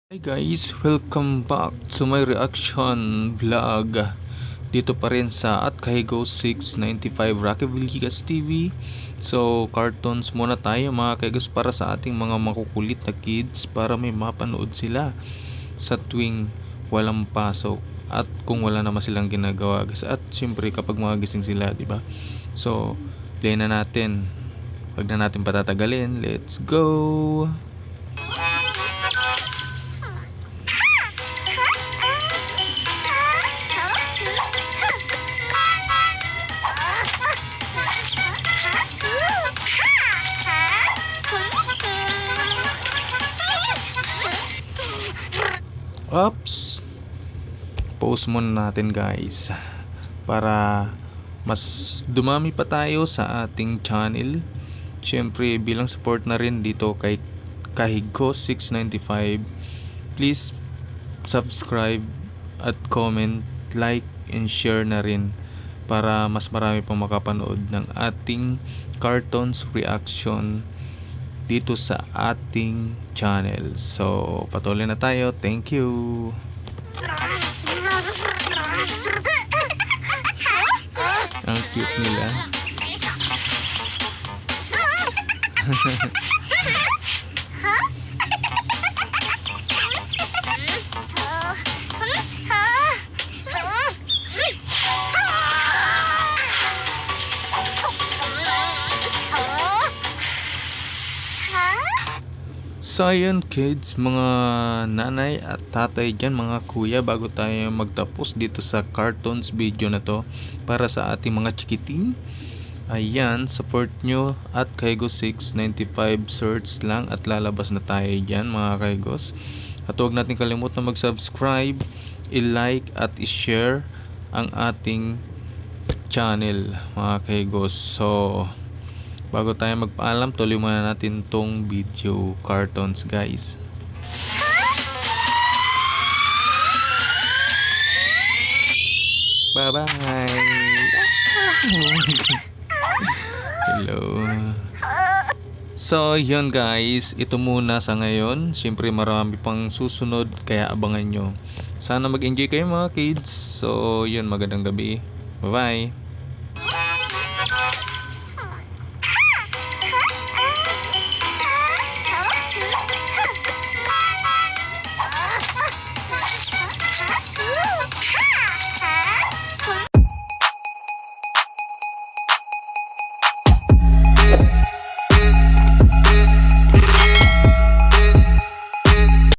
Hi guys, welcome back to my reaction vlog. Dito pa rin sa at Kahigo 695 Rocky Villegas TV. So, cartoons muna tayo mga kaigos para sa ating mga makukulit na kids para may mapanood sila sa tuwing walang pasok at kung wala naman silang ginagawa. At siyempre kapag mga gising sila, di ba? So, play na natin. Huwag na natin patatagalin. Let's go! Oops! Pause muna natin guys para mas dumami pa tayo sa ating channel. Syempre bilang support na rin dito kay Kahigo 695, please subscribe at comment, like and share na rin para mas marami pang makapanood ng ating cartoons reaction dito sa ating channel. So, patuloy na tayo. Thank you. Ang cute nila. So ayun kids, mga nanay at tatay dyan, mga kuya, bago tayo magtapos dito sa cartoons video na to para sa ating mga chikiting, ayan, support nyo at Kahigo 695, search lang at lalabas na tayo dyan mga kaigos. At huwag natin kalimutan mag-subscribe, i-like at i-share ang ating channel mga kaigos. So bago tayo magpaalam, tuloy muna natin tong video cartoons guys. Bye bye. Hello. So yun guys, ito muna sa ngayon. Siyempre marami pang susunod kaya abangan nyo. Sana mag-enjoy kayo mga kids. So yun, magandang gabi. Bye bye.